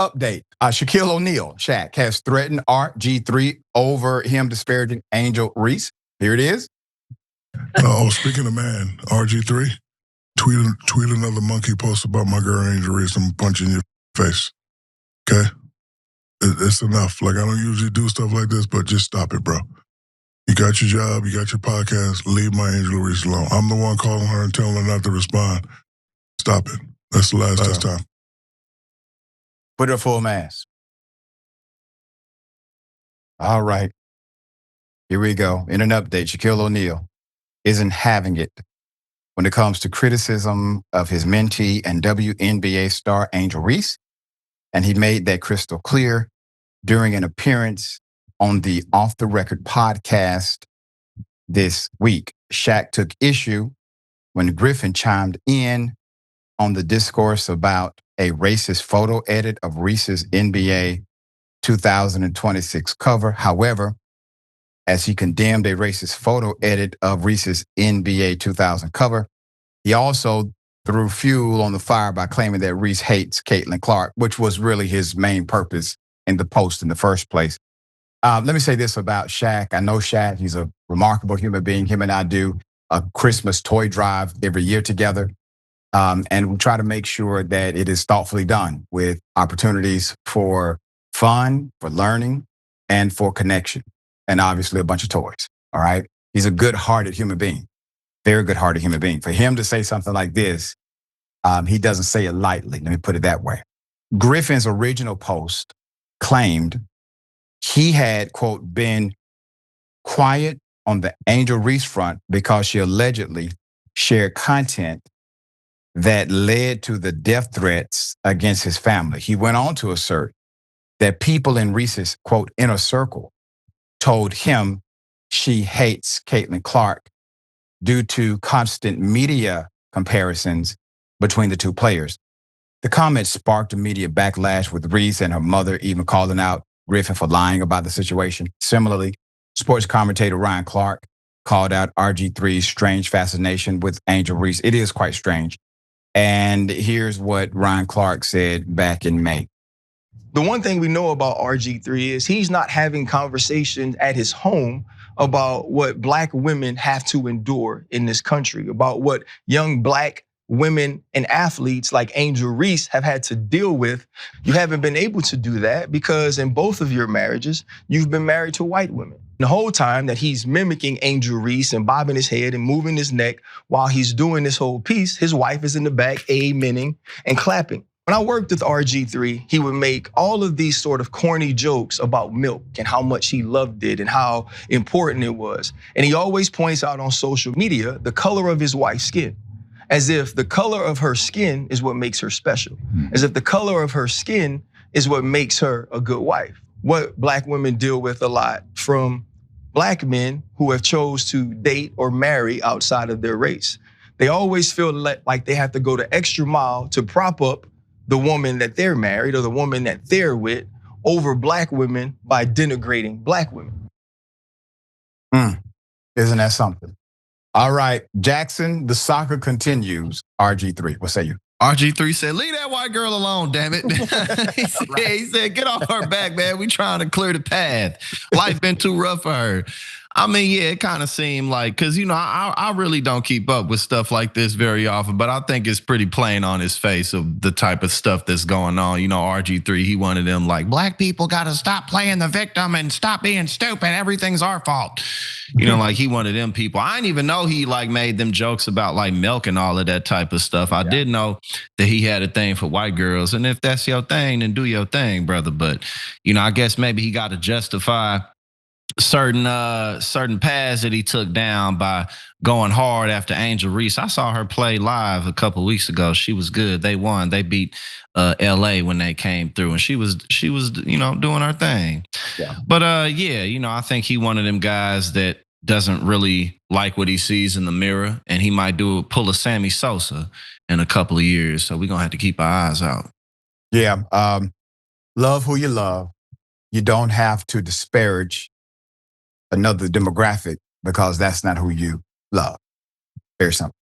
update. Shaquille O'Neal, Shaq, has threatened RG3 over him disparaging Angel Reese. Here it is. Speaking of man, RG3, tweet another monkey post about my girl Angel Reese. I'm punching your face. Okay? It's enough. Like, I don't usually do stuff like this, but just stop it, bro. You got your job, you got your podcast, leave my Angel Reese alone. I'm the one calling her and telling her not to respond. Stop it. That's the last time. Put her full mask. All right. Here we go. In an update, Shaquille O'Neal isn't having it when it comes to criticism of his mentee and WNBA star Angel Reese. And he made that crystal clear during an appearance on the Off the Record podcast this week. Shaq took issue when Griffin chimed in on the discourse about a racist photo edit of Reese's NBA 2026 cover. However, as he condemned a racist photo edit of Reese's NBA 2000 cover, he also threw fuel on the fire by claiming that Reese hates Caitlin Clark, which was really his main purpose in the post in the first place. Let me say this about Shaq. I know Shaq, he's a remarkable human being. Him and I do a Christmas toy drive every year together. And we try to make sure that it is thoughtfully done with opportunities for fun, for learning, and for connection. And obviously a bunch of toys, all right? He's a good-hearted human being, very good-hearted human being. For him to say something like this, he doesn't say it lightly, let me put it that way. Griffin's original post claimed he had, quote, been quiet on the Angel Reese front because she allegedly shared content that led to the death threats against his family. He went on to assert that people in Reese's, quote, inner circle told him she hates Caitlin Clark due to constant media comparisons between the two players. The comment sparked immediate backlash, with Reese and her mother even calling out Griffin for lying about the situation. Similarly, sports commentator Ryan Clark called out RG3's strange fascination with Angel Reese. It is quite strange. And here's what Ryan Clark said back in May. The one thing we know about RG3 is he's not having conversations at his home about what Black women have to endure in this country, about what young Black women and athletes like Angel Reese have had to deal with. You haven't been able to do that because in both of your marriages, you've been married to white women. The whole time that he's mimicking Angel Reese and bobbing his head and moving his neck while he's doing this whole piece, his wife is in the back amening and clapping. When I worked with RG3, he would make all of these sort of corny jokes about milk and how much he loved it and how important it was. And he always points out on social media the color of his wife's skin, as if the color of her skin is what makes her special, as if the color of her skin is what makes her a good wife. What Black women deal with a lot from Black men who have chose to date or marry outside of their race. They always feel like they have to go the extra mile to prop up the woman that they're married or the woman that they're with over Black women by denigrating Black women. Isn't that something? All right, Jackson, the saga continues. RG3, what say you? RG3 said, leave that white girl alone, damn it. He said, get off her back, man. We trying to clear the path. Life been too rough for her. I mean, yeah, it kind of seemed like, because, you know, I really don't keep up with stuff like this very often, but I think it's pretty plain on his face of the type of stuff that's going on. You know, RG3, he wanted them like, Black people got to stop playing the victim and stop being stupid. Everything's our fault. You know, like he wanted them people. I didn't even know he like made them jokes about like milk and all of that type of stuff. I did know that he had a thing for white girls. And if that's your thing, then do your thing, brother. But, you know, I guess maybe he got to justify certain paths that he took down by going hard after Angel Reese. I saw her play live a couple of weeks ago. She was good. They won. They beat LA when they came through, and she was you know, doing her thing. Yeah. But yeah, you know, I think he one of them guys that doesn't really like what he sees in the mirror, and he might pull a Sammy Sosa in a couple of years. So we're gonna have to keep our eyes out. Yeah. Love who you love. You don't have to disparage another demographic because that's not who you love. Very simple.